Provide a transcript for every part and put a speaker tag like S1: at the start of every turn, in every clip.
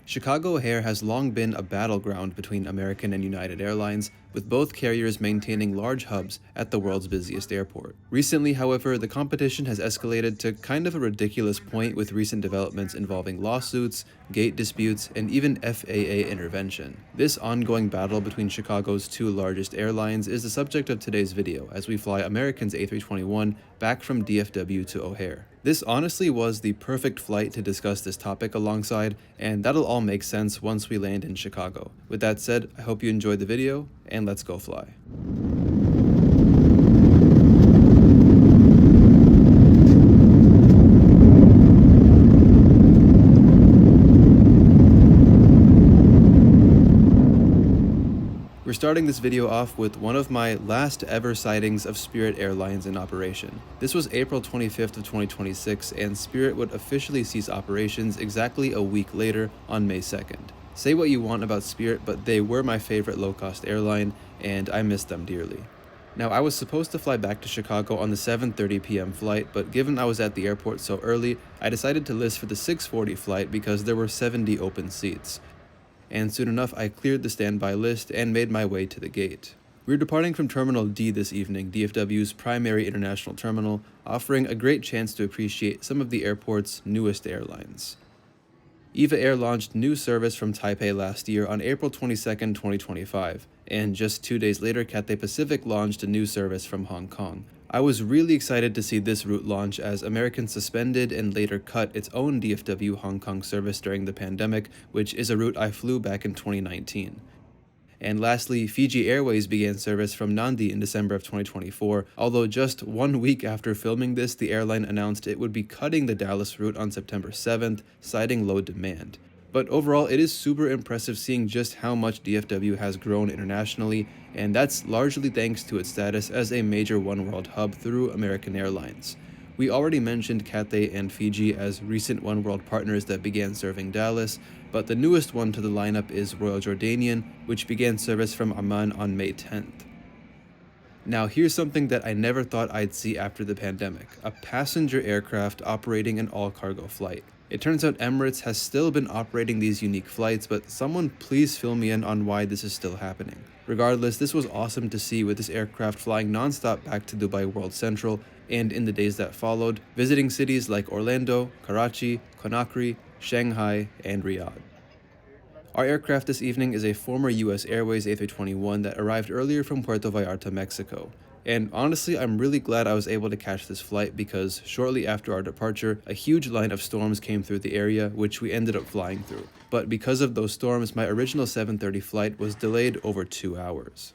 S1: Chicago O'Hare has long been a battleground between American and United Airlines, with both carriers maintaining large hubs at the world's busiest airport. Recently, however, the competition has escalated to kind of a ridiculous point with recent developments involving lawsuits, gate disputes, and even FAA intervention. This ongoing battle between Chicago's two largest airlines is the subject of today's video as we fly American's A321 back from DFW to O'Hare. This honestly was the perfect flight to discuss this topic alongside, and that'll all make sense once we land in Chicago. With that said, I hope you enjoyed the video, and let's go fly. We're starting this video off with one of my last ever sightings of Spirit Airlines in operation. This was April 25th of 2026, and Spirit would officially cease operations exactly a week later on May 2nd. Say what you want about Spirit, but they were my favorite low-cost airline, and I miss them dearly. Now, I was supposed to fly back to Chicago on the 7:30 p.m. flight, but given I was at the airport so early, I decided to list for the 6:40 flight because there were 70 open seats. And soon enough, I cleared the standby list and made my way to the gate. We're departing from Terminal D this evening, DFW's primary international terminal, offering a great chance to appreciate some of the airport's newest airlines. EVA Air launched new service from Taipei last year on April 22nd, 2025, and just 2 days later, Cathay Pacific launched a new service from Hong Kong. I was really excited to see this route launch as American suspended and later cut its own DFW Hong Kong service during the pandemic, which is a route I flew back in 2019. And lastly, Fiji Airways began service from Nandi in December of 2024, although just 1 week after filming this, the airline announced it would be cutting the Dallas route on September 7th, citing low demand. But overall, it is super impressive seeing just how much DFW has grown internationally, and that's largely thanks to its status as a major one-world hub through American Airlines. We already mentioned Cathay and Fiji as recent one-world partners that began serving Dallas, but the newest one to the lineup is Royal Jordanian, which began service from Amman on May 10th. Now, here's something that I never thought I'd see after the pandemic: a passenger aircraft operating an all-cargo flight. It turns out Emirates has still been operating these unique flights, but someone please fill me in on why this is still happening. Regardless, this was awesome to see, with this aircraft flying non-stop back to Dubai World Central, and in the days that followed, visiting cities like Orlando, Karachi, Conakry, Shanghai, and Riyadh. Our aircraft this evening is a former US Airways A321 that arrived earlier from Puerto Vallarta, Mexico. And honestly, I'm really glad I was able to catch this flight because shortly after our departure, a huge line of storms came through the area, which we ended up flying through. But because of those storms, my original 7:30 flight was delayed over 2 hours.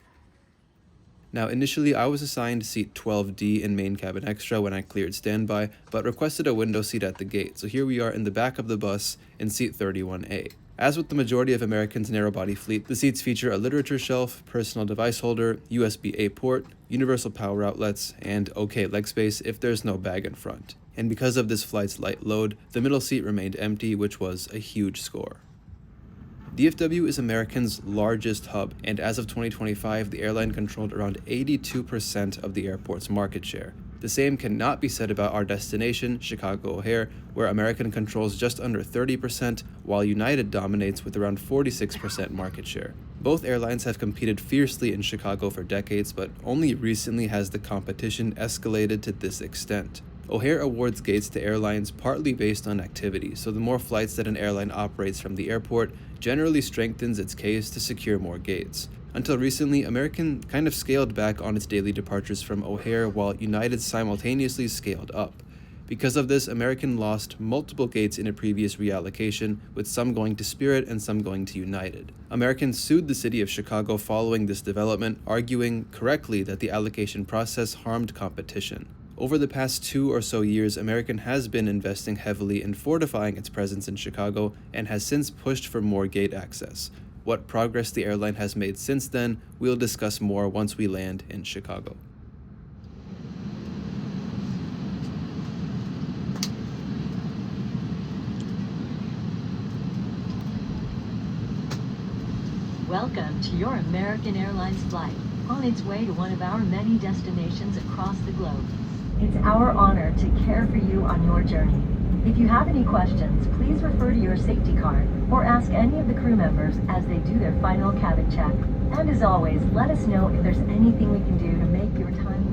S1: Now, initially, I was assigned seat 12D in main cabin extra when I cleared standby, but requested a window seat at the gate, so here we are in the back of the bus in seat 31A. As with the majority of American's narrow-body fleet, the seats feature a literature shelf, personal device holder, USB-A port, universal power outlets, and okay leg space if there's no bag in front. And because of this flight's light load, the middle seat remained empty, which was a huge score. DFW is American's largest hub, and as of 2025, the airline controlled around 82% of the airport's market share. The same cannot be said about our destination, Chicago O'Hare, where American controls just under 30%, while United dominates with around 46% market share. Both airlines have competed fiercely in Chicago for decades, but only recently has the competition escalated to this extent. O'Hare awards gates to airlines partly based on activity, so the more flights that an airline operates from the airport generally strengthens its case to secure more gates. Until recently, American kind of scaled back on its daily departures from O'Hare, while United simultaneously scaled up. Because of this, American lost multiple gates in a previous reallocation, with some going to Spirit and some going to United. American sued the city of Chicago following this development, arguing correctly that the allocation process harmed competition. Over the past 2 or so years, American has been investing heavily in fortifying its presence in Chicago and has since pushed for more gate access. What progress the airline has made since then, we'll discuss more once we land in Chicago.
S2: Welcome to your American Airlines flight, on its way to one of our many destinations across the globe. It's our honor to care for you on your journey. If you have any questions, please refer to your safety card or ask any of the crew members as they do their final cabin check. And as always, let us know if there's anything we can do to make your time.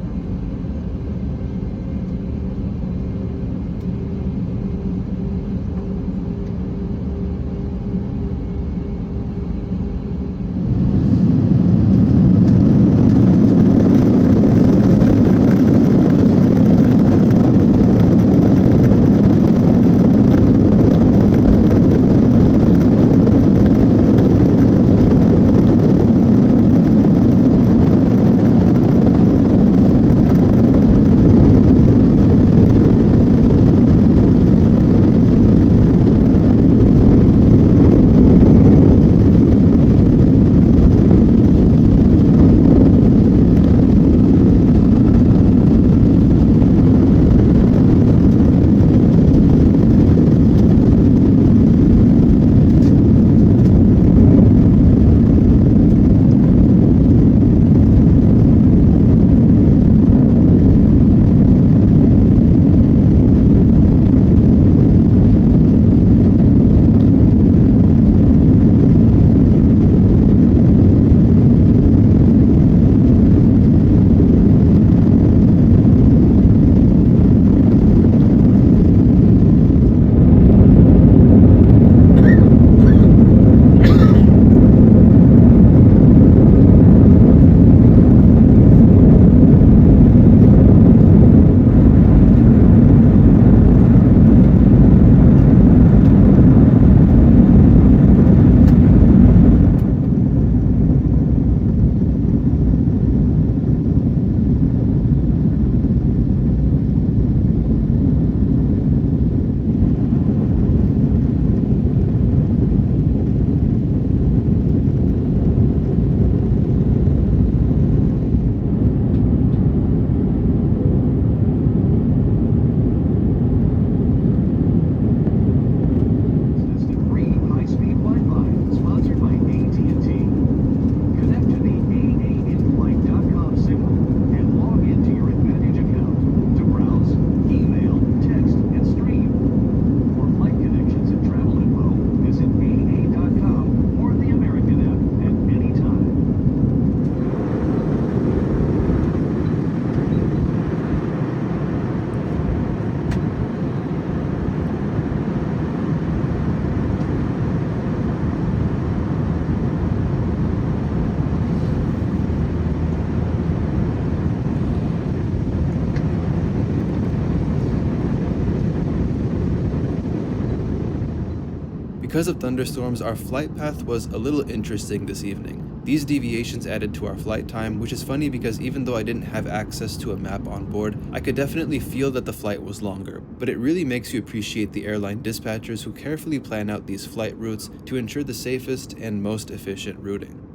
S1: Because of thunderstorms, our flight path was a little interesting this evening. These deviations added to our flight time, which is funny because even though I didn't have access to a map on board, I could definitely feel that the flight was longer. But it really makes you appreciate the airline dispatchers who carefully plan out these flight routes to ensure the safest and most efficient routing.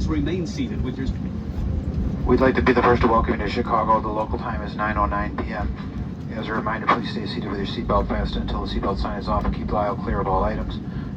S3: Please remain seated with your...
S4: We'd like to be the first to welcome you to Chicago. The local time is 9:09 p.m. As a reminder, please stay seated with your seatbelt fastened until the seatbelt sign is off and keep the aisle clear of all items.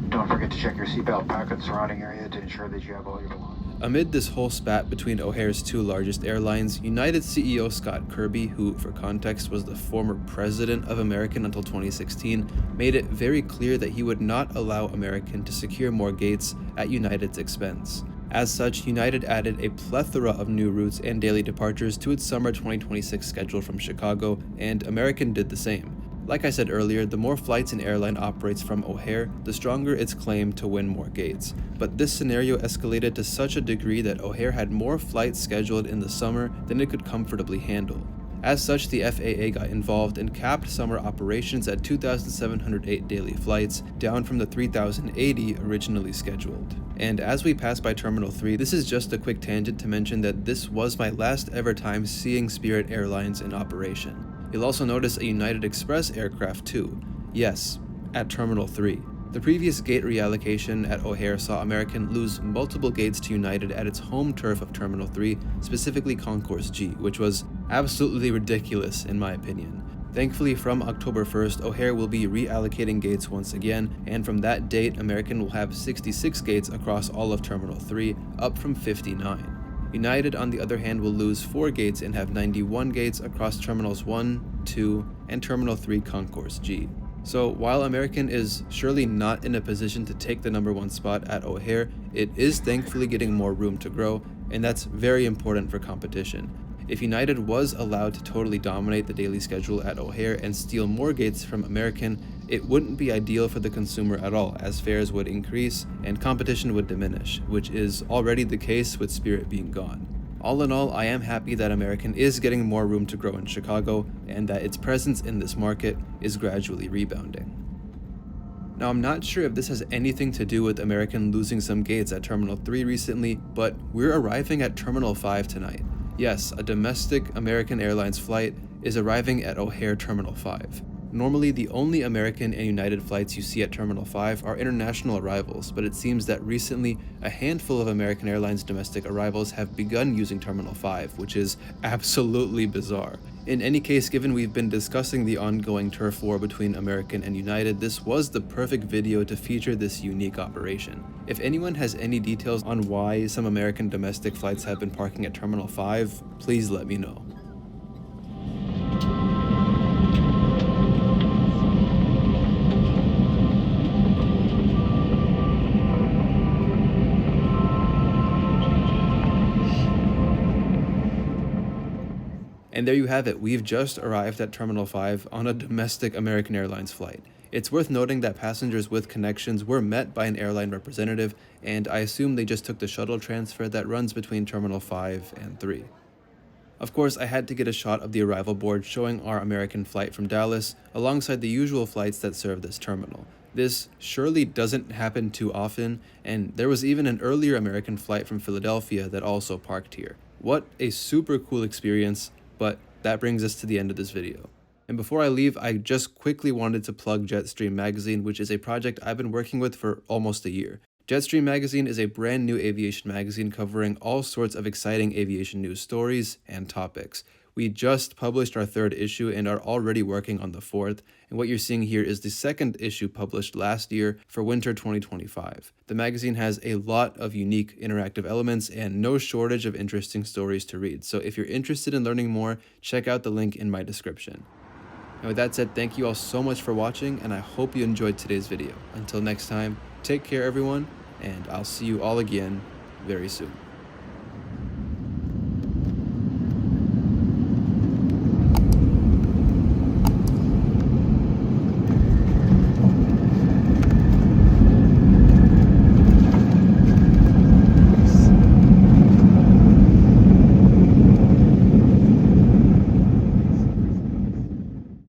S4: Don't forget to check your seatbelt pocket and surrounding area to ensure that you have all your belongings.
S1: Amid this whole spat between O'Hare's two largest airlines, United CEO Scott Kirby, who for context was the former president of American until 2016, made it very clear that he would not allow American to secure more gates at United's expense. As such, United added a plethora of new routes and daily departures to its summer 2026 schedule from Chicago, and American did the same. Like I said earlier, the more flights an airline operates from O'Hare, the stronger its claim to win more gates. But this scenario escalated to such a degree that O'Hare had more flights scheduled in the summer than it could comfortably handle. As such, the FAA got involved and capped summer operations at 2,708 daily flights, down from the 3,080 originally scheduled. And as we pass by Terminal 3, this is just a quick tangent to mention that this was my last ever time seeing Spirit Airlines in operation. You'll also notice a United Express aircraft too. Yes, at Terminal 3. The previous gate reallocation at O'Hare saw American lose multiple gates to United at its home turf of Terminal 3, specifically Concourse G, which was absolutely ridiculous in my opinion. Thankfully, from October 1st, O'Hare will be reallocating gates once again, and from that date, American will have 66 gates across all of Terminal 3, up from 59. United, on the other hand, will lose 4 gates and have 91 gates across Terminals 1, 2, and Terminal 3 Concourse G. So while American is surely not in a position to take the #1 spot at O'Hare, it is thankfully getting more room to grow, and that's very important for competition. If United was allowed to totally dominate the daily schedule at O'Hare and steal more gates from American, it wouldn't be ideal for the consumer at all, as fares would increase and competition would diminish, which is already the case with Spirit being gone. All in all, I am happy that American is getting more room to grow in Chicago and that its presence in this market is gradually rebounding. Now, I'm not sure if this has anything to do with American losing some gates at Terminal 3 recently, but we're arriving at Terminal 5 tonight. Yes, a domestic American Airlines flight is arriving at O'Hare Terminal 5. Normally, the only American and United flights you see at Terminal 5 are international arrivals, but it seems that recently a handful of American Airlines domestic arrivals have begun using Terminal 5, which is absolutely bizarre. In any case, given we've been discussing the ongoing turf war between American and United, this was the perfect video to feature this unique operation. If anyone has any details on why some American domestic flights have been parking at Terminal 5, please let me know. And there you have it, we've just arrived at Terminal 5 on a domestic American Airlines flight. It's worth noting that passengers with connections were met by an airline representative, and I assume they just took the shuttle transfer that runs between Terminal 5 and 3. Of course, I had to get a shot of the arrival board showing our American flight from Dallas, alongside the usual flights that serve this terminal. This surely doesn't happen too often, and there was even an earlier American flight from Philadelphia that also parked here. What a super cool experience. But that brings us to the end of this video. And before I leave, I just quickly wanted to plug Jetstream Magazine, which is a project I've been working with for almost a year. Jetstream Magazine is a brand new aviation magazine covering all sorts of exciting aviation news stories and topics. We just published our 3rd issue and are already working on the 4th, and what you're seeing here is the 2nd issue published last year for winter 2025. The magazine has a lot of unique interactive elements and no shortage of interesting stories to read, so if you're interested in learning more, check out the link in my description. And with that said, thank you all so much for watching, and I hope you enjoyed today's video. Until next time, take care everyone, and I'll see you all again very soon.